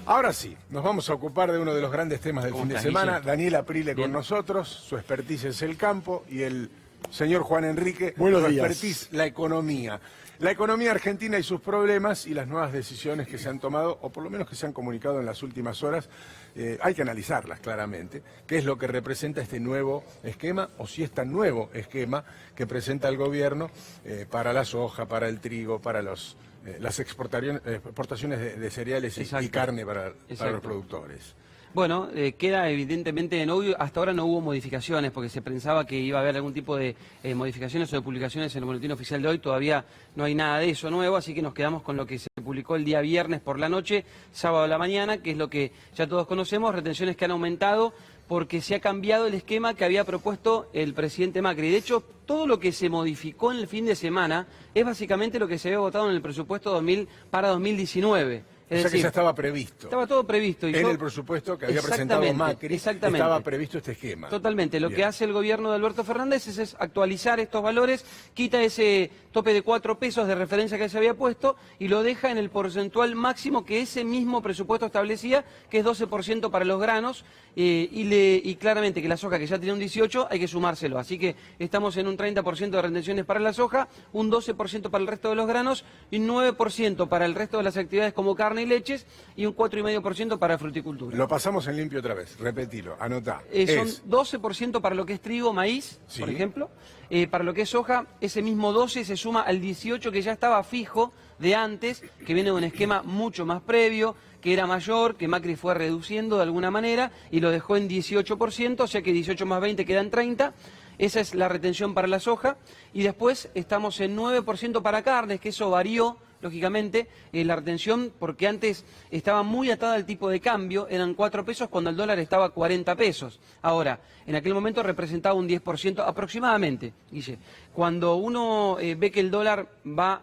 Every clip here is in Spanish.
Ahora sí, nos vamos a ocupar de uno de los grandes temas del fin de semana. Daniel Aprile con nosotros, su expertise es el campo, y el señor Juan Enrique, su expertise, la economía. La economía argentina y sus problemas y las nuevas decisiones que se han tomado, o por lo menos que se han comunicado en las últimas horas, hay que analizarlas claramente. ¿Qué es lo que representa este nuevo esquema, o si es tan nuevo esquema que presenta el gobierno para la soja, para el trigo, para las exportaciones de cereales y carne para los productores? Bueno, queda evidentemente, hasta ahora no hubo modificaciones, porque se pensaba que iba a haber algún tipo de modificaciones o de publicaciones en el boletín oficial de hoy. Todavía no hay nada de eso nuevo, así que nos quedamos con lo que se publicó el día viernes por la noche, sábado a la mañana, que es lo que ya todos conocemos, retenciones que han aumentado porque se ha cambiado el esquema que había propuesto el presidente Macri. De hecho, todo lo que se modificó en el fin de semana es básicamente lo que se había votado en el presupuesto para 2019. O sea que ya estaba previsto. Estaba todo previsto. En el presupuesto que había presentado Macri, estaba previsto este esquema. Totalmente. Lo que hace el gobierno de Alberto Fernández es actualizar estos valores, quita ese tope de 4 pesos de referencia que se había puesto y lo deja en el porcentual máximo que ese mismo presupuesto establecía, que es 12% para los granos, y claramente que la soja, que ya tenía un 18%, hay que sumárselo. Así que estamos en un 30% de retenciones para la soja, un 12% para el resto de los granos y un 9% para el resto de las actividades como carne y leches, y un 4,5% para fruticultura. Lo pasamos en limpio otra vez, repetilo, anotá. Son 12% para lo que es trigo, maíz, ¿sí?, por ejemplo. Para lo que es soja, ese mismo 12 se suma al 18 que ya estaba fijo de antes, que viene de un esquema mucho más previo, que era mayor, que Macri fue reduciendo de alguna manera y lo dejó en 18%, o sea que 18 más 20 quedan 30%. Esa es la retención para la soja. Y después estamos en 9% para carnes, que eso varió, lógicamente, la retención, porque antes estaba muy atada al tipo de cambio, eran 4 pesos cuando el dólar estaba a 40 pesos. Ahora, en aquel momento representaba un 10% aproximadamente, Guille. Cuando uno ve que el dólar va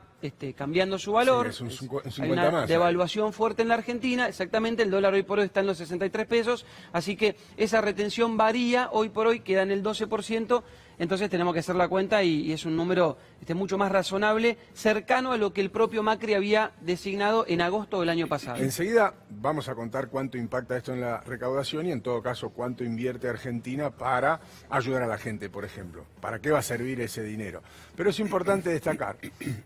cambiando su valor, sí, es un 50 hay una más, devaluación fuerte en la Argentina, exactamente, el dólar hoy por hoy está en los 63 pesos, así que esa retención varía, hoy por hoy queda en el 12%, entonces tenemos que hacer la cuenta y es un número mucho más razonable, cercano a lo que el propio Macri había designado en agosto del año pasado. Enseguida vamos a contar cuánto impacta esto en la recaudación y en todo caso cuánto invierte Argentina para ayudar a la gente, por ejemplo. ¿Para qué va a servir ese dinero? Pero es importante destacar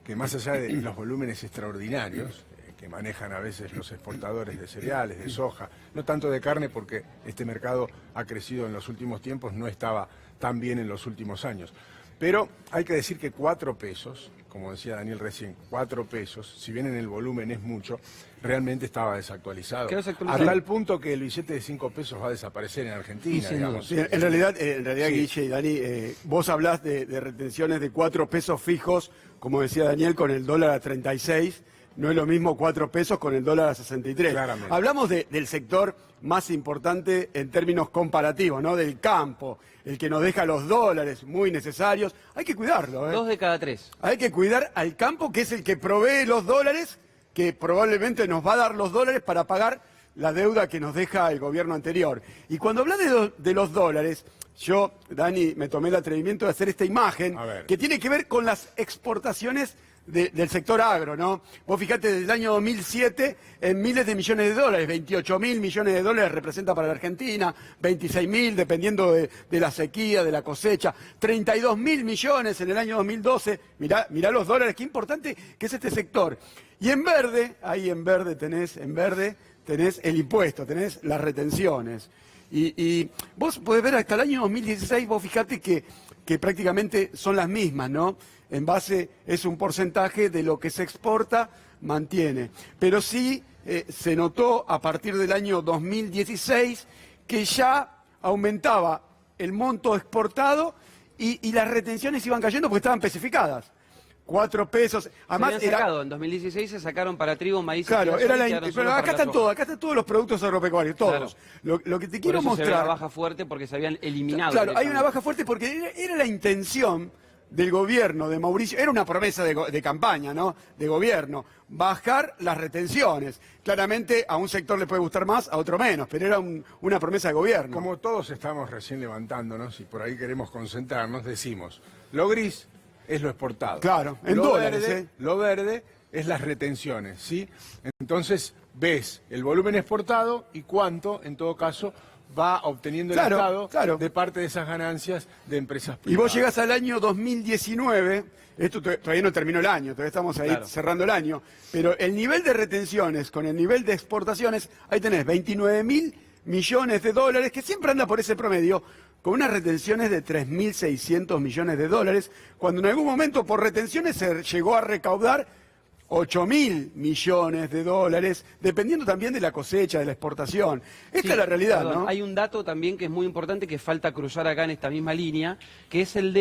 que más allá de los volúmenes extraordinarios que manejan a veces los exportadores de cereales, de soja, no tanto de carne porque este mercado ha crecido en los últimos tiempos, no estaba tan bien en los últimos años. Pero hay que decir que 4 pesos, como decía Daniel recién, 4 pesos, si bien en el volumen es mucho, realmente estaba desactualizado. A tal punto que el billete de 5 pesos va a desaparecer en Argentina, digamos. Sí, en realidad Guille y Dani, vos hablás de retenciones de 4 pesos fijos, como decía Daniel, con el dólar a 36, no es lo mismo 4 pesos con el dólar a 63. Claramente. Hablamos del sector más importante en términos comparativos, ¿no? Del campo, el que nos deja los dólares muy necesarios. Hay que cuidarlo, 2 de cada 3. Hay que cuidar al campo, que es el que provee los dólares, que probablemente nos va a dar los dólares para pagar la deuda que nos deja el gobierno anterior. Y cuando hablas de los dólares, yo, Dani, me tomé el atrevimiento de hacer esta imagen que tiene que ver con las exportaciones del sector agro, ¿no? Vos fijate, desde el año 2007 en miles de millones de dólares, 28.000 millones de dólares representa para la Argentina, 26.000 dependiendo de la sequía, de la cosecha, 32.000 millones en el año 2012, mirá los dólares, qué importante que es este sector. Y en verde, ahí en verde tenés el impuesto, tenés las retenciones. Y vos podés ver hasta el año 2016, vos fijate que prácticamente son las mismas, ¿no? En base, es un porcentaje de lo que se exporta, mantiene. Pero sí se notó a partir del año 2016 que ya aumentaba el monto exportado y las retenciones iban cayendo porque estaban especificadas. 4 pesos. Además, en 2016 se sacaron para trigo, maíz, claro, pero acá están todos los productos agropecuarios, todos. Claro. Lo que te quiero mostrar. Se ve una baja fuerte porque se habían eliminado. Claro, hay una baja fuerte porque era la intención del gobierno de Mauricio, era una promesa de campaña, ¿no? De gobierno, bajar las retenciones. Claramente a un sector le puede gustar más, a otro menos, pero era una promesa de gobierno. Como todos estamos recién levantándonos y por ahí queremos concentrarnos, decimos, lo gris es lo exportado. Claro, en dólares. Lo verde es las retenciones, ¿sí? Entonces, ves el volumen exportado y cuánto, en todo caso, va obteniendo el Claro, Estado claro. de parte de esas ganancias de empresas privadas. Y vos llegás al año 2019, esto todavía no terminó el año, todavía estamos ahí cerrando el año, pero el nivel de retenciones con el nivel de exportaciones, ahí tenés 29.000 millones de dólares, que siempre anda por ese promedio, con unas retenciones de 3.600 millones de dólares, cuando en algún momento por retenciones se llegó a recaudar 8.000 millones de dólares, dependiendo también de la cosecha, de la exportación. Esta es la realidad, perdón, ¿no? Hay un dato también que es muy importante que falta cruzar acá en esta misma línea, que es el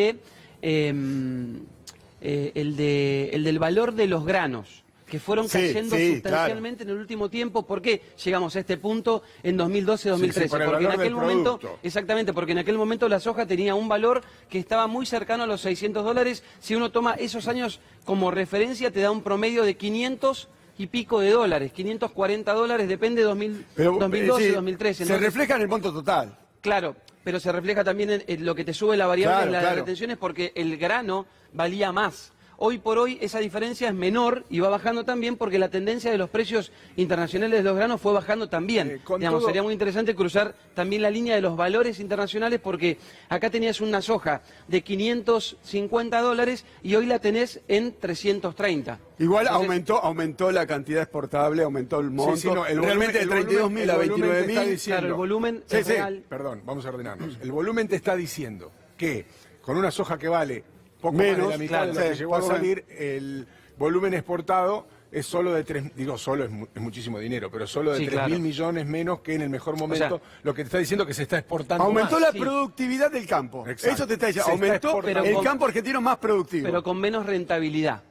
del valor de los granos, que fueron Sí, cayendo sí, sustancialmente en el último tiempo. ¿Por qué llegamos a este punto en 2012-2013? Sí, por el porque en valor aquel del momento, producto. exactamente, porque en aquel momento la soja tenía un valor que estaba muy cercano a los $600. Si uno toma esos años como referencia, te da un promedio de 500 y pico de dólares, $540, depende de 2012 sí, 2013. se Entonces, refleja en el monto total. claro, pero se refleja también en lo que te sube la variable Claro, en las claro. retenciones, porque el grano valía más. Hoy por hoy esa diferencia es menor y va bajando también porque la tendencia de los precios internacionales de los granos fue bajando también. Digamos, sería muy interesante cruzar también la línea de los valores internacionales, porque acá tenías una soja de $550 y hoy la tenés en 330. Igual Entonces, aumentó la cantidad exportable, aumentó el monto. Sí, sí, no, el realmente de volumen- 32.000 a el volumen te está 29.000. diciendo- claro, el volumen Sí, es sí. real. Perdón, vamos a ordenarnos. El volumen te está diciendo que con una soja que vale poco más Menos, de la mitad claro, de lo que sí, llegó a poco más. salir, el volumen exportado es solo de 3, digo solo es muchísimo dinero, pero solo de Sí, 3.000 claro. millones menos que en el mejor momento, lo que te está diciendo que se está exportando Aumentó más. la sí. productividad del campo. Exacto. Eso te está diciendo. Se está Aumentó exportando. el Pero campo argentino más productivo. pero con menos rentabilidad.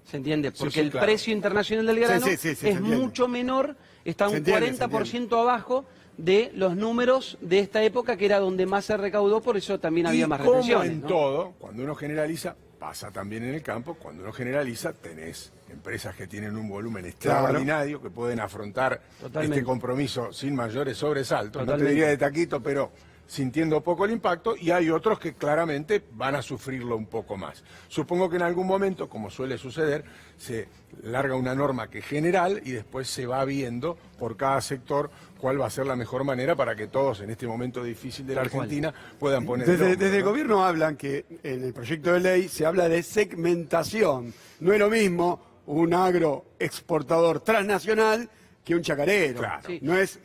¿Se entiende? Porque sí, el claro. precio internacional del grano sí, se es entiende. mucho menor, está Se un entiende, 40% abajo de los números de esta época, que era donde más se recaudó, por eso también había Y más como retenciones. en ¿no? todo, cuando uno generaliza, pasa también en el campo, cuando uno generaliza, tenés empresas que tienen un volumen extraordinario, que pueden afrontar Totalmente. este compromiso sin mayores sobresaltos. No te Totalmente. diría de taquito, pero sintiendo poco el impacto, y hay otros que claramente van a sufrirlo un poco más. Supongo que en algún momento, como suele suceder, se larga una norma que es general y después se va viendo por cada sector cuál va a ser la mejor manera para que todos en este momento difícil de la Tal cual. Argentina puedan poner el Desde, hombro, desde el ¿no? gobierno hablan que en el proyecto de ley se habla de segmentación. No es lo mismo un agroexportador transnacional que un chacarero. Claro. Sí. No es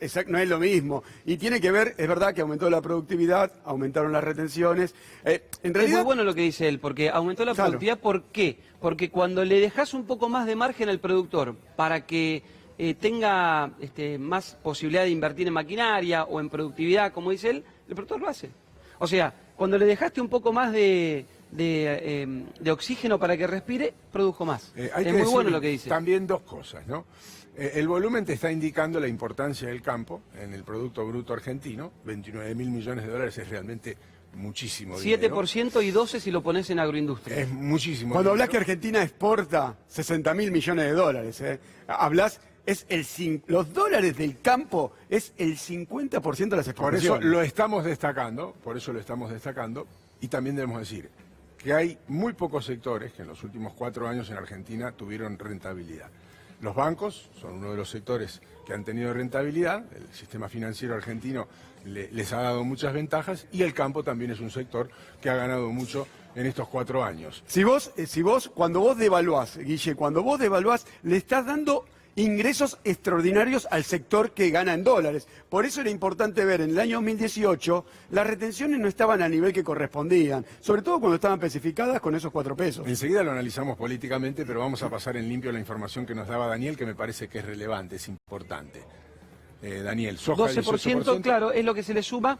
lo mismo. Y tiene que ver, es verdad que aumentó la productividad, aumentaron las retenciones. En Es realidad, muy bueno lo que dice él, porque aumentó la Claro. productividad. ¿Por qué? Porque cuando le dejas un poco más de margen al productor para que tenga más posibilidad de invertir en maquinaria o en productividad, como dice él, el productor lo hace. O sea, cuando le dejaste un poco más de oxígeno para que respire, produjo más. Hay Es que muy decir bueno lo que dice. También dos cosas, ¿no? El volumen te está indicando la importancia del campo en el Producto Bruto Argentino. 29.000 millones de dólares es realmente muchísimo dinero. 7% y 12% si lo pones en agroindustria. Es muchísimo cuando hablas dinero. que Argentina exporta 60.000 millones de dólares, hablas, los dólares del campo es el 50% de las Por eso exportaciones. lo estamos destacando, y también debemos decir que hay muy pocos sectores que en los últimos 4 años en Argentina tuvieron rentabilidad. Los bancos son uno de los sectores que han tenido rentabilidad, el sistema financiero argentino les ha dado muchas ventajas, y el campo también es un sector que ha ganado mucho en estos 4 años. Cuando vos devaluás, Guille, cuando vos devaluás, le estás dando ingresos extraordinarios al sector que gana en dólares. Por eso era importante ver en el año 2018 las retenciones no estaban al nivel que correspondían, sobre todo cuando estaban especificadas con esos 4 pesos. Enseguida lo analizamos políticamente, pero vamos a pasar en limpio la información que nos daba Daniel, que me parece que es relevante, es importante. Daniel, soja 12%, claro, es lo que se le suma.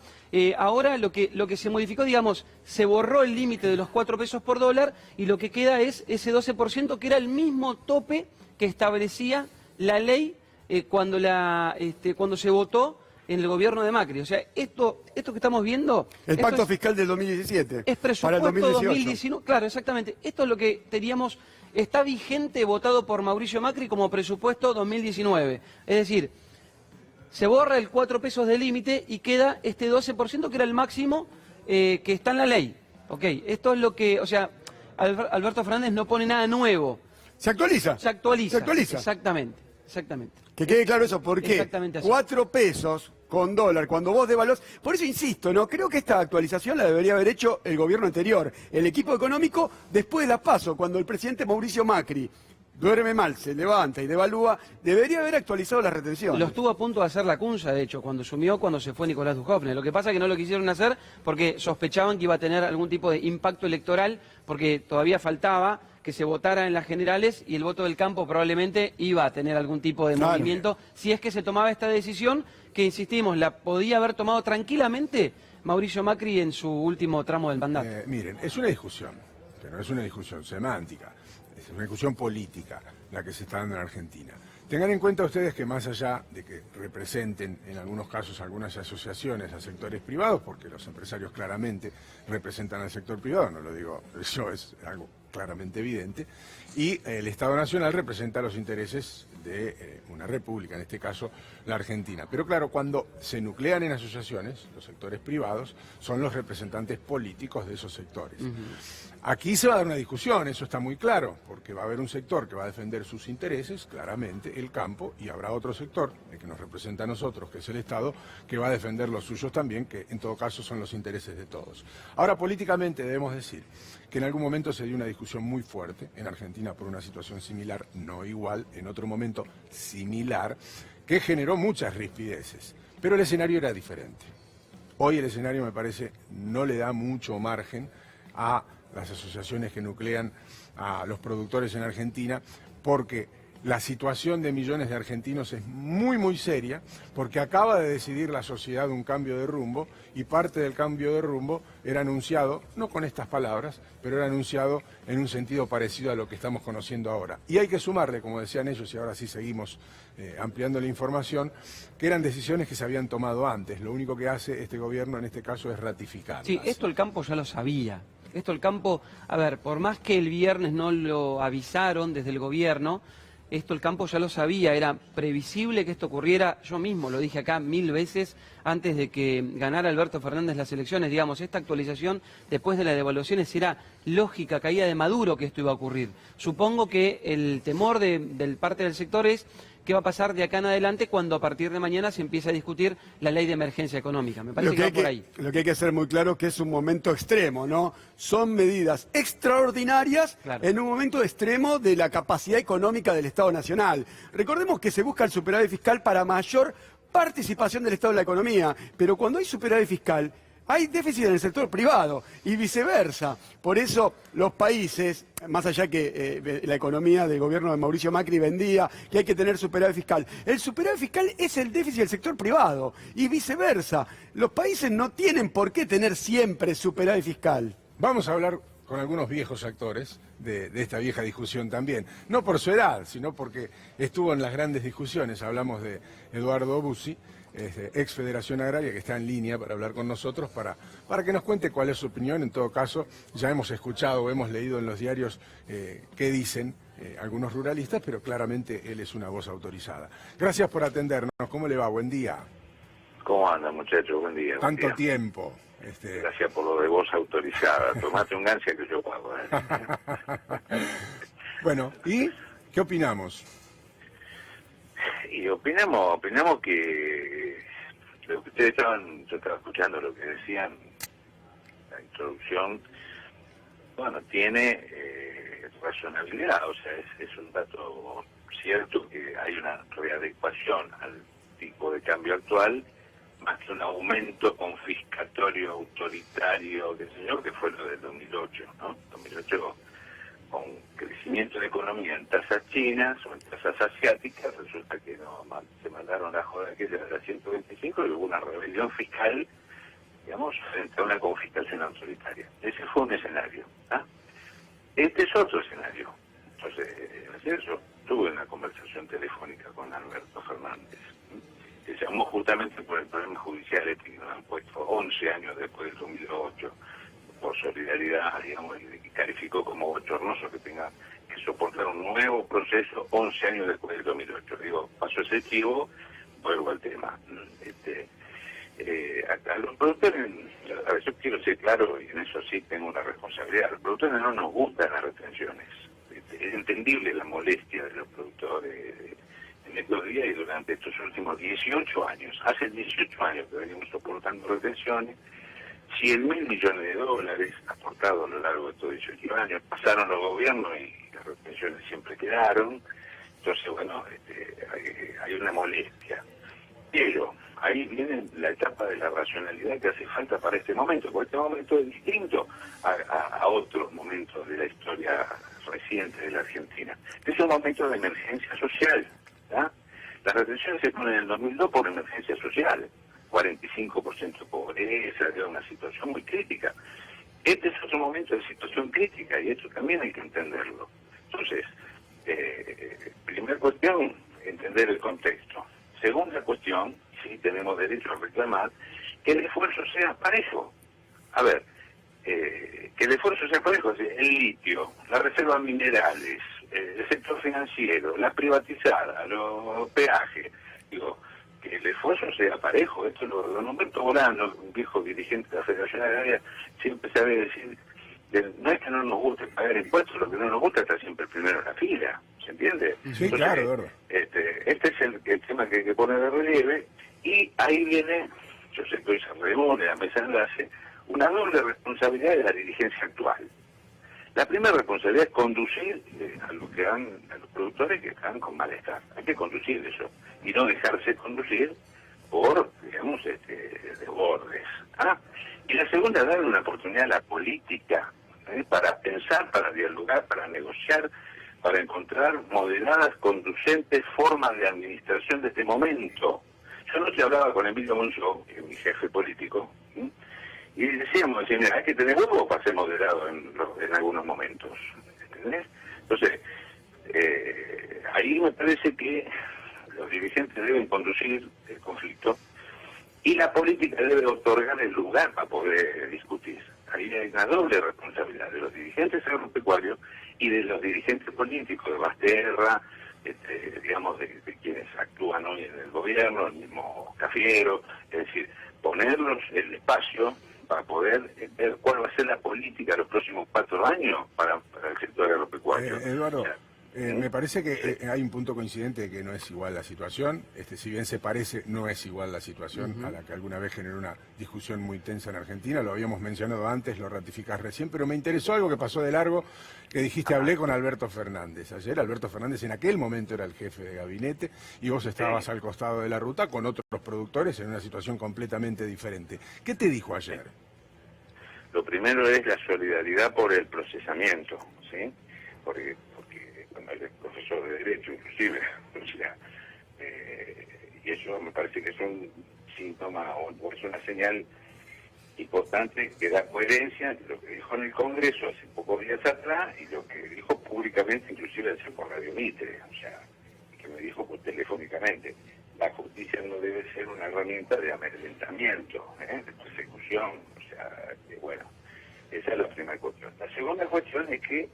Ahora lo que se modificó, digamos, se borró el límite de los 4 pesos por dólar y lo que queda es ese 12%, que era el mismo tope que establecía la ley cuando se votó en el gobierno de Macri. O sea, esto que estamos viendo... El esto pacto es- fiscal del 2017. Es para el presupuesto 2018. 2019, claro, exactamente. Esto es lo que teníamos, está vigente, votado por Mauricio Macri como presupuesto 2019. Es decir, se borra el 4 pesos de límite y queda este 12%, que era el máximo que está en la ley. Ok, esto es lo que, o sea, Alberto Fernández no pone nada nuevo, ¿Se actualiza? se actualiza. Se actualiza. Exactamente. Exactamente. Que quede claro eso, porque Exactamente así. 4 pesos con dólar, cuando vos devaluás... Por eso insisto, ¿no? Creo que esta actualización la debería haber hecho el gobierno anterior, el equipo económico, después de las PASO, cuando el presidente Mauricio Macri duerme mal, se levanta y devalúa, debería haber actualizado las retenciones. Lo estuvo a punto de hacer la Cunza, de hecho, cuando se fue Nicolás Dujovne. Lo que pasa es que no lo quisieron hacer porque sospechaban que iba a tener algún tipo de impacto electoral, porque todavía faltaba que se votara en las generales y el voto del campo probablemente iba a tener algún tipo de movimiento si es que se tomaba esta decisión, que insistimos, la podía haber tomado tranquilamente Mauricio Macri en su último tramo del mandato. Miren, es una discusión, pero no es una discusión semántica, es una discusión política la que se está dando en Argentina. Tengan en cuenta ustedes que más allá de que representen en algunos casos algunas asociaciones a sectores privados, porque los empresarios claramente representan al sector privado, no lo digo yo, es algo claramente evidente, y el Estado Nacional representa los intereses de una república, en este caso la Argentina. Pero claro, cuando se nuclean en asociaciones, los sectores privados son los representantes políticos de esos sectores. Aquí se va a dar una discusión, eso está muy claro, porque va a haber un sector que va a defender sus intereses, claramente, el campo, y habrá otro sector, el que nos representa a nosotros, que es el Estado, que va a defender los suyos también, que en todo caso son los intereses de todos. Ahora, políticamente debemos decir que en algún momento se dio una discusión muy fuerte en Argentina por una situación similar, no igual, en otro momento similar, que generó muchas rispideces, pero el escenario era diferente. Hoy el escenario, me parece, no le da mucho margen a las asociaciones que nuclean a los productores en Argentina, porque la situación de millones de argentinos es muy, muy seria, porque acaba de decidir la sociedad un cambio de rumbo, y parte del cambio de rumbo era anunciado, no con estas palabras, pero era anunciado en un sentido parecido a lo que estamos conociendo ahora. Y hay que sumarle, como decían ellos, y ahora sí seguimos ampliando la información, que eran decisiones que se habían tomado antes. Lo único que hace este gobierno en este caso es ratificarlas. Sí, esto el campo ya lo sabía. Esto el campo, a ver, por más que el viernes no lo avisaron desde el gobierno, esto el campo ya lo sabía, era previsible que esto ocurriera. Yo mismo lo dije acá 1000 veces antes de que ganara Alberto Fernández las elecciones. Digamos, esta actualización después de las devaluaciones era lógica, caída de Maduro que esto iba a ocurrir. Supongo que el temor del parte del sector es qué va a pasar de acá en adelante cuando a partir de mañana se empiece a discutir la ley de emergencia económica. Me parece que va por ahí. Lo que hay que hacer muy claro es que es un momento extremo, ¿no? Son medidas extraordinarias en un momento extremo de la capacidad económica del Estado Nacional. Recordemos que se busca el superávit fiscal para mayor participación del Estado en la economía, pero cuando hay superávit fiscal hay déficit en el sector privado y viceversa. Por eso los países, más allá que la economía del gobierno de Mauricio Macri vendía que hay que tener superávit fiscal, el superávit fiscal es el déficit del sector privado y viceversa. Los países no tienen por qué tener siempre superávit fiscal. Vamos a hablar con algunos viejos actores de esta vieja discusión también. No por su edad, sino porque estuvo en las grandes discusiones. Hablamos de Eduardo Bussi, ex Federación Agraria, que está en línea para hablar con nosotros, para que nos cuente cuál es su opinión. En todo caso, ya hemos escuchado o hemos leído en los diarios qué dicen algunos ruralistas, pero claramente él es una voz autorizada. Gracias por atendernos. ¿Cómo le va? Buen día. ¿Cómo andan, muchachos? Buen día. Tanto tiempo. Gracias por lo de voz autorizada. Tomate un gancia que yo pago. Bueno, ¿y qué opinamos? Y opinamos que lo que ustedes yo estaba escuchando lo que decían, la introducción, bueno, tiene razonabilidad, o sea, es un dato cierto que hay una readecuación al tipo de cambio actual, más que un aumento confiscatorio, autoritario, qué sé yo, que fue lo del 2008, ¿no? 2008 con crecimiento de economía en tasas chinas o en tasas asiáticas, resulta que no se mandaron la joda aquella de la 125 y hubo una rebelión fiscal, digamos, frente a una confiscación autoritaria. Ese fue un escenario. ¿Ah? Este es otro escenario. Entonces, ayer yo tuve una conversación telefónica con Alberto Fernández, que se llamó justamente por el problema judicial que nos han puesto 11 años después del 2008, por solidaridad, digamos, y calificó como bochornoso que tenga que soportar un nuevo proceso 11 años después del 2008. Digo, pasó ese chivo, vuelvo al tema. A los productores, a ver, yo quiero ser claro, y en eso sí tengo una responsabilidad, a los productores no nos gustan las retenciones. Es entendible la molestia de los productores, estos días y durante estos últimos 18 años, hace 18 años que venimos soportando retenciones, 100.000 millones de dólares aportados a lo largo de estos 18 años, pasaron los gobiernos y las retenciones siempre quedaron, entonces bueno, hay una molestia. Pero ahí viene la etapa de la racionalidad que hace falta para este momento, porque este momento es distinto a otros momentos de la historia reciente de la Argentina. Es un momento de emergencia social. ¿Ya? Las retenciones se ponen en el 2002 por emergencia social, 45% de pobreza, de una situación muy crítica. Este es otro momento de situación crítica y esto también hay que entenderlo. Entonces, primera cuestión, entender el contexto. Segunda cuestión, sí tenemos derecho a reclamar que el esfuerzo sea parejo. A ver, que el esfuerzo sea parejo, el litio, las reservas minerales, el sector financiero, la privatizada, los peajes, digo, que el esfuerzo sea parejo. Esto lo nombró Tobolano, un viejo dirigente de la Federación Agraria, siempre sabe decir, no es que no nos guste pagar impuestos, lo que no nos gusta está siempre primero en la fila, ¿se entiende? Sí, Entonces, claro, verdad. Este es el tema que hay que poner de relieve, y ahí viene, yo sé que hoy se reúne la mesa de enlace, una doble responsabilidad de la dirigencia actual. La primera responsabilidad es conducir a los productores que están con malestar. Hay que conducir eso y no dejarse conducir por, digamos, desbordes. Y la segunda es darle una oportunidad a la política para pensar, para dialogar, para negociar, para encontrar moderadas, conducentes formas de administración de este momento. Yo anoche hablaba con Emilio Monzó, que es mi jefe político, y decíamos, mira, hay que tener huevo para ser moderado en algunos momentos, ¿entendés? Entonces, ahí me parece que los dirigentes deben conducir el conflicto y la política debe otorgar el lugar para poder discutir. Ahí hay una doble responsabilidad de los dirigentes agropecuarios y de los dirigentes políticos, de Basterra, digamos, de quienes actúan hoy en el gobierno, el mismo Cafiero, es decir, ponerlos el espacio para poder ver cuál va a ser la política de los próximos 4 años para el sector agropecuario. Eduardo, me parece que hay un punto coincidente que no es igual la situación. Si bien se parece, no es igual la situación a la que alguna vez generó una discusión muy tensa en Argentina. Lo habíamos mencionado antes, lo ratificás recién, pero me interesó algo que pasó de largo, que dijiste, hablé con Alberto Fernández. Ayer Alberto Fernández en aquel momento era el jefe de gabinete y vos estabas al costado de la ruta con otros productores en una situación completamente diferente. ¿Qué te dijo ayer? Lo primero es la solidaridad por el procesamiento, ¿sí? Porque bueno, él es profesor de Derecho, inclusive, o sea, y eso me parece que es un síntoma o es una señal importante que da coherencia entre lo que dijo en el Congreso hace pocos días atrás y lo que dijo públicamente, inclusive ayer por Radio Mitre, o sea, que me dijo telefónicamente. La justicia no debe ser una herramienta de amedrentamiento, de persecución, o sea, que bueno, esa es la primera cuestión. La segunda cuestión es que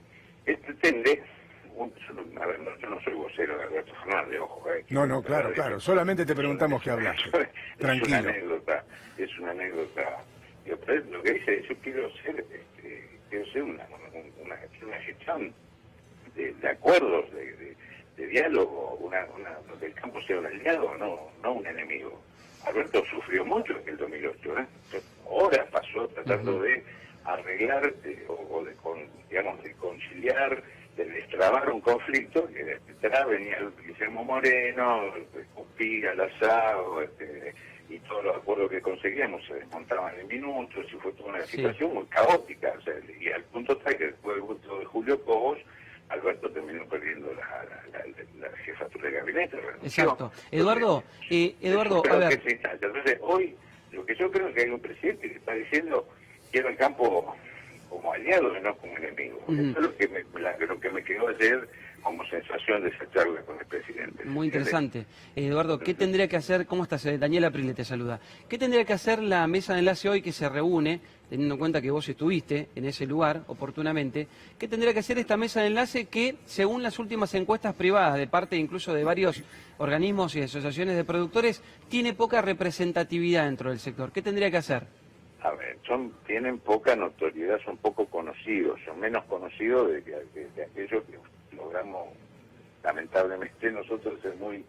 él pretende, yo no soy vocero de Alberto Fernández, ojo. No, claro, solamente te preguntamos qué hablaste. Tranquilo. Es una anécdota. Lo que dice es, yo quiero ser una gestión de acuerdos, de diálogo, donde el campo sea un aliado, no un enemigo. Alberto sufrió mucho en el 2008, horas pasó tratando de arreglar o de conciliar, de destrabar un conflicto, que detrás venía Guillermo Moreno, Cupí, al asado, y todos los acuerdos que conseguíamos se desmontaban en minutos, y fue toda una situación muy caótica, o sea, y al punto tal que después del voto de Julio Cobos, Alberto terminó perdiendo la jefatura de gabinete. Exacto. Eduardo, a ver. ver. Entonces, hoy, lo que yo creo que hay un presidente que está diciendo, quiero el campo como aliado y no como enemigo. Eso es lo que me quedó ayer como sensación de esa charla con el presidente. Muy interesante. Eduardo, ¿qué tendría que hacer? ¿Cómo estás? Daniela Aprile te saluda. ¿Qué tendría que hacer la mesa de enlace hoy que se reúne, teniendo en cuenta que vos estuviste en ese lugar oportunamente? ¿Qué tendría que hacer esta mesa de enlace que, según las últimas encuestas privadas, de parte incluso de varios organismos y asociaciones de productores, tiene poca representatividad dentro del sector? ¿Qué tendría que hacer? A ver, tienen poca notoriedad, son poco conocidos, son menos conocidos de aquellos que logramos, lamentablemente nosotros, ser muy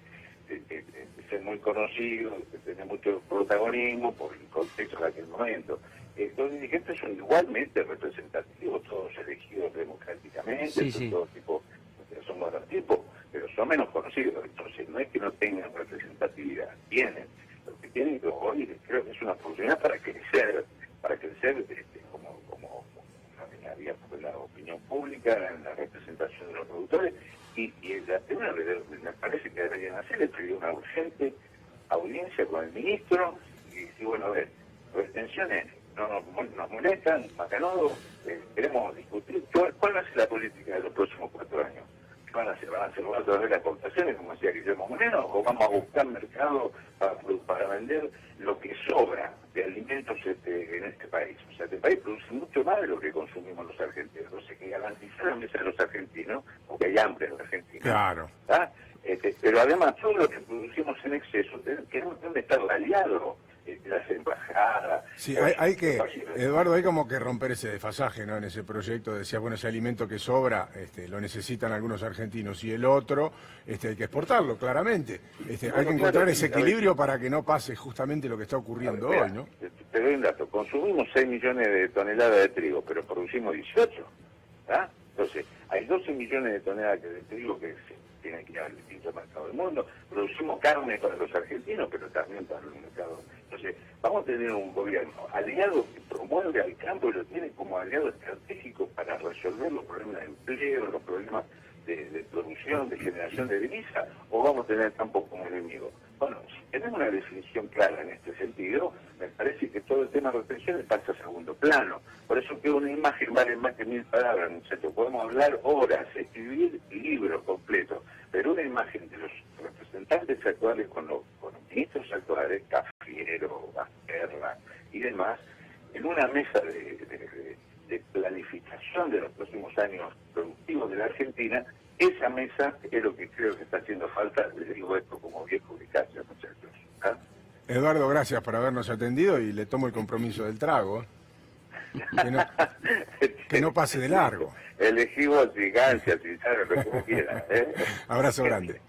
ser muy conocido, de tener mucho protagonismo por el contexto de aquel momento. Los dirigentes son igualmente representativos, todos elegidos democráticamente, todos tipos, son buenos tipos, pero son menos conocidos. Entonces, no es que no tengan representatividad, tienen. Lo que tienen que hoy creo que es una oportunidad para crecer como la opinión pública, en la representación de los productores, y la primera, me parece que deberían hacer es pedir una urgente audiencia con el ministro y decir, bueno, a ver, las retenciones no nos molestan, Macanudo, queremos discutir cuál va a ser la política de los próximos 4 años. ¿Qué van a hacer? ¿Van a hacer otra vez las exportaciones, como decía Guillermo Moreno, o vamos a buscar mercado para vender lo que sobra de alimentos en este país? O sea, este país produce mucho más de lo que consumimos los argentinos. Entonces, que garantizar la mesa de los argentinos, porque hay hambre en la Argentina. Claro. Pero además, todo lo que producimos en exceso, tenemos que estar aliados. Las embajadas. Sí, hay que, Eduardo, hay como que romper ese desfasaje, ¿no? En ese proyecto decía, bueno, ese alimento que sobra, lo necesitan algunos argentinos y el otro, hay que exportarlo, claramente. Hay que encontrar ese equilibrio para que no pase justamente lo que está ocurriendo hoy, ¿no? Te doy un dato, consumimos 6 millones de toneladas de trigo, pero producimos 18, ¿ah? Entonces, hay 12 millones de toneladas de trigo que tienen que ir al distinto mercado del mundo. Producimos carne para los argentinos, pero también para los mercados. Entonces, vamos a tener un gobierno aliado que promueve al campo y lo tiene como aliado estratégico para resolver los problemas de empleo, los problemas de producción, de generación de divisas, o vamos a tener el campo como enemigo. Bueno, si tenemos una definición clara en este sentido, me parece que todo el tema de retenciones pasa a segundo plano. Por eso que una imagen vale más que 1000 palabras, muchachos. Podemos hablar horas, escribir libros completos, pero una imagen de los representantes actuales con los ministros actuales, Cafiero, Basterra y demás, en una mesa de planificación de los próximos años productivos de la Argentina, esa mesa es lo que creo que está haciendo falta. Les digo esto como viejo de casa, muchachos. ¿Ah? Eduardo, gracias por habernos atendido y le tomo el compromiso del trago. Que no pase de largo. Elegí vos, gigancia, lo que vos quieras. Abrazo grande.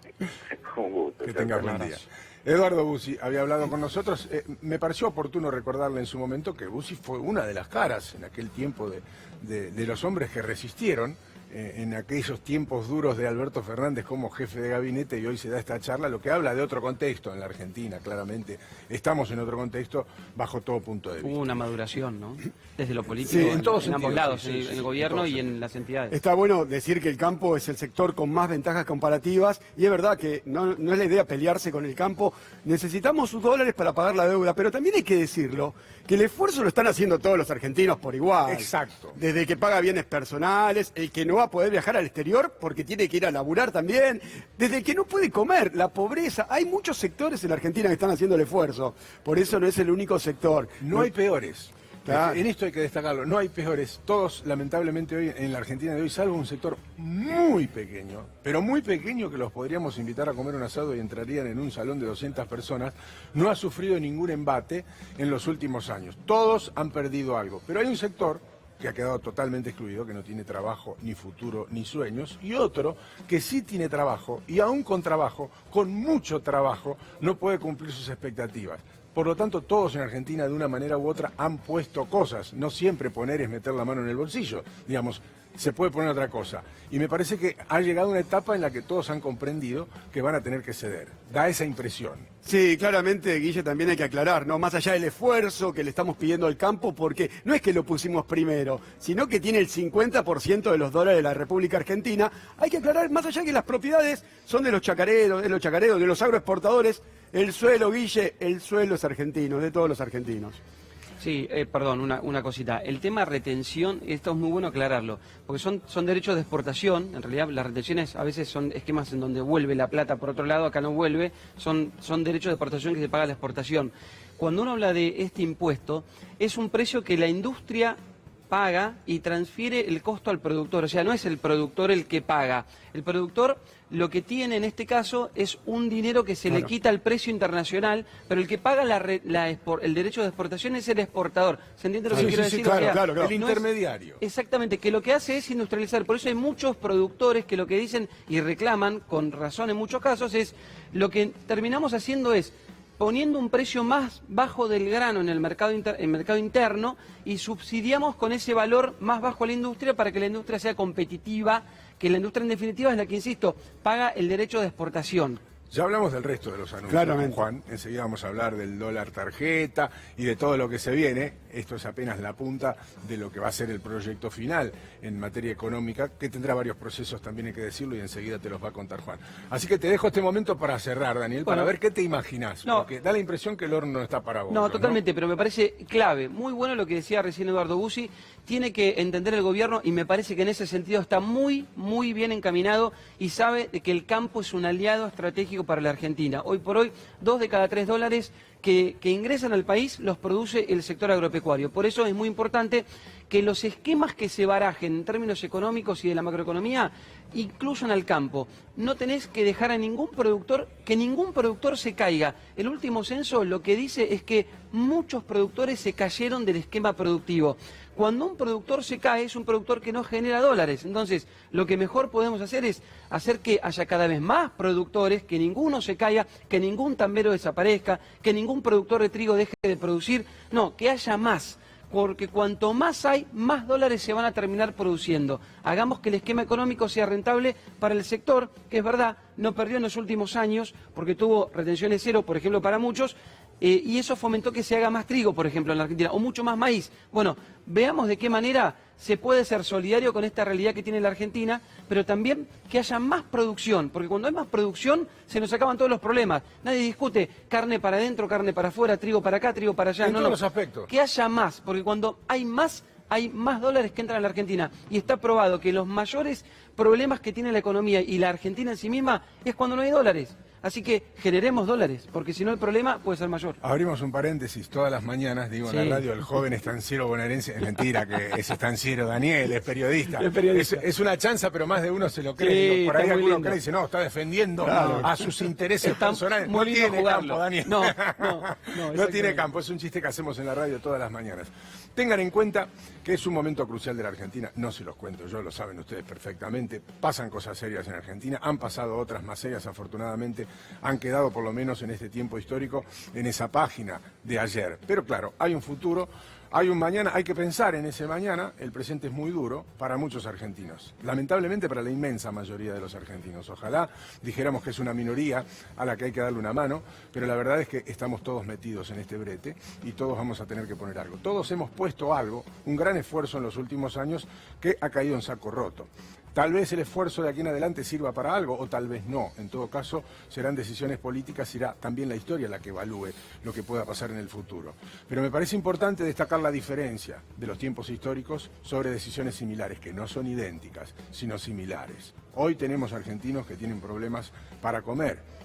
Un gusto. Que tengas buen día. Eduardo Bussi había hablado con nosotros. Me pareció oportuno recordarle en su momento que Bussi fue una de las caras en aquel tiempo de los hombres que resistieron en aquellos tiempos duros de Alberto Fernández como jefe de gabinete, y hoy se da esta charla, lo que habla de otro contexto en la Argentina, claramente. Estamos en otro contexto bajo todo punto de vista. Hubo una maduración, ¿no? Desde lo político, sí, en ambos sentidos, lados, sí, en el gobierno y en las entidades. Está bueno decir que el campo es el sector con más ventajas comparativas, y es verdad que no es la idea pelearse con el campo. Necesitamos sus dólares para pagar la deuda, pero también hay que decirlo, que el esfuerzo lo están haciendo todos los argentinos por igual. Exacto. Desde el que paga bienes personales, el que no va a poder viajar al exterior porque tiene que ir a laburar también, desde el que no puede comer, la pobreza. Hay muchos sectores en la Argentina que están haciendo el esfuerzo, por eso no es el único sector. No hay peores. Claro. En esto hay que destacarlo, no hay peores. Todos, lamentablemente, hoy en la Argentina de hoy, salvo un sector muy pequeño, pero muy pequeño, que los podríamos invitar a comer un asado y entrarían en un salón de 200 personas, no ha sufrido ningún embate en los últimos años. Todos han perdido algo, pero hay un sector que ha quedado totalmente excluido, que no tiene trabajo, ni futuro, ni sueños, y otro que sí tiene trabajo, y aún con trabajo, con mucho trabajo, no puede cumplir sus expectativas. Por lo tanto, todos en Argentina, de una manera u otra, han puesto cosas. No siempre poner es meter la mano en el bolsillo. Digamos, se puede poner otra cosa. Y me parece que ha llegado una etapa en la que todos han comprendido que van a tener que ceder. Da esa impresión. Sí, claramente, Guille, también hay que aclarar, ¿no? Más allá del esfuerzo que le estamos pidiendo al campo, porque no es que lo pusimos primero, sino que tiene el 50% de los dólares de la República Argentina. Hay que aclarar, más allá que las propiedades son de los chacareros, de los agroexportadores, el suelo, Guille, el suelo es argentino, de todos los argentinos. Sí, perdón, una cosita. El tema retención, esto es muy bueno aclararlo, porque son derechos de exportación. En realidad las retenciones a veces son esquemas en donde vuelve la plata por otro lado, acá no vuelve, son derechos de exportación que se paga la exportación. Cuando uno habla de este impuesto, es un precio que la industria paga y transfiere el costo al productor. O sea, no es el productor el que paga. El productor lo que tiene en este caso es un dinero que se le quita al precio internacional, pero el que paga el derecho de exportación es el exportador. ¿Se entiende lo que quiero decir? Claro, o sea, claro. El intermediario. Exactamente, que lo que hace es industrializar. Por eso hay muchos productores que lo que dicen y reclaman, con razón en muchos casos, es lo que terminamos haciendo es poniendo un precio más bajo del grano en el mercado interno y subsidiamos con ese valor más bajo a la industria para que la industria sea competitiva, que la industria en definitiva es la que, insisto, paga el derecho de exportación. Ya hablamos del resto de los anuncios, Claramente. Juan. Enseguida vamos a hablar del dólar tarjeta y de todo lo que se viene. Esto es apenas la punta de lo que va a ser el proyecto final en materia económica, que tendrá varios procesos, también hay que decirlo, y enseguida te los va a contar Juan. Así que te dejo este momento para cerrar, Daniel, para ver qué te imaginás. No, porque da la impresión que el horno está para vos. No, totalmente, pero me parece clave. Muy bueno lo que decía recién Eduardo Bussi. Tiene que entender el gobierno y me parece que en ese sentido está muy, muy bien encaminado y sabe de que el campo es un aliado estratégico para la Argentina. Hoy por hoy, 2 de cada 3 dólares que ingresan al país los produce el sector agropecuario. Por eso es muy importante que los esquemas que se barajen en términos económicos y de la macroeconomía incluyan al campo. No tenés que dejar a ningún productor, que ningún productor se caiga. El último censo lo que dice es que muchos productores se cayeron del esquema productivo. Cuando un productor se cae, es un productor que no genera dólares. Entonces, lo que mejor podemos hacer es hacer que haya cada vez más productores, que ninguno se caiga, que ningún tambero desaparezca, que ningún productor de trigo deje de producir. No, que haya más. Porque cuanto más hay, más dólares se van a terminar produciendo. Hagamos que el esquema económico sea rentable para el sector, que es verdad, no perdió en los últimos años, porque tuvo retenciones cero, por ejemplo, para muchos, y eso fomentó que se haga más trigo, por ejemplo, en la Argentina, o mucho más maíz. Bueno, veamos de qué manera se puede ser solidario con esta realidad que tiene la Argentina, pero también que haya más producción, porque cuando hay más producción se nos acaban todos los problemas. Nadie discute carne para adentro, carne para afuera, trigo para acá, trigo para allá. En todos los aspectos. Que haya más, porque cuando hay más dólares que entran a la Argentina. Y está probado que los mayores problemas que tiene la economía y la Argentina en sí misma es cuando no hay dólares. Así que generemos dólares, porque si no el problema puede ser mayor. Abrimos un paréntesis todas las mañanas, digo en la radio, el joven estanciero bonaerense, es mentira que es estanciero Daniel, es periodista. Es una chanza, pero más de uno se lo cree. Sí, Digo, por ahí está muy alguno lindo. cree y dice, no, está defendiendo a sus intereses Está personales. muy No lindo tiene jugarlo. campo, Daniel. No No tiene exactamente. campo, es un chiste que hacemos en la radio todas las mañanas. Tengan en cuenta que es un momento crucial de la Argentina, no se los cuento yo, lo saben ustedes perfectamente. Pasan cosas serias en Argentina, han pasado otras más serias, afortunadamente, han quedado por lo menos en este tiempo histórico en esa página de ayer. Pero claro, hay un futuro, hay un mañana, hay que pensar en ese mañana. El presente es muy duro para muchos argentinos, lamentablemente para la inmensa mayoría de los argentinos. Ojalá dijéramos que es una minoría a la que hay que darle una mano, pero la verdad es que estamos todos metidos en este brete y todos vamos a tener que poner algo. Todos hemos puesto algo, un gran esfuerzo en los últimos años que ha caído en saco roto. Tal vez el esfuerzo de aquí en adelante sirva para algo o tal vez no. En todo caso, serán decisiones políticas, será también la historia la que evalúe lo que pueda pasar en el futuro. Pero me parece importante destacar la diferencia de los tiempos históricos sobre decisiones similares, que no son idénticas, sino similares. Hoy tenemos argentinos que tienen problemas para comer.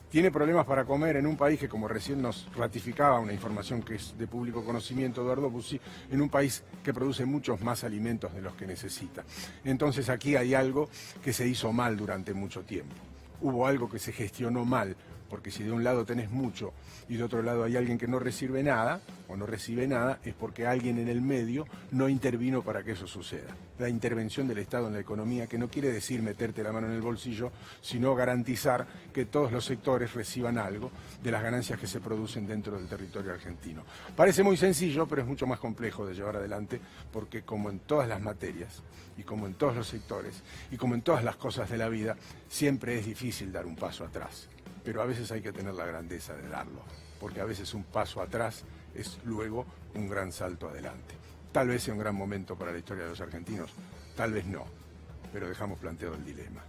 Tiene problemas para comer en un país que, como recién nos ratificaba una información que es de público conocimiento, Eduardo Bussi, en un país que produce muchos más alimentos de los que necesita. Entonces aquí hay algo que se hizo mal durante mucho tiempo. Hubo algo que se gestionó mal, porque si de un lado tenés mucho y de otro lado hay alguien que no recibe nada, o no recibe nada, es porque alguien en el medio no intervino para que eso suceda. La intervención del Estado en la economía, que no quiere decir meterte la mano en el bolsillo, sino garantizar que todos los sectores reciban algo de las ganancias que se producen dentro del territorio argentino. Parece muy sencillo, pero es mucho más complejo de llevar adelante, porque como en todas las materias, y como en todos los sectores, y como en todas las cosas de la vida, siempre es difícil dar un paso atrás. Pero a veces hay que tener la grandeza de darlo, porque a veces un paso atrás es luego un gran salto adelante. Tal vez sea un gran momento para la historia de los argentinos, tal vez no, pero dejamos planteado el dilema.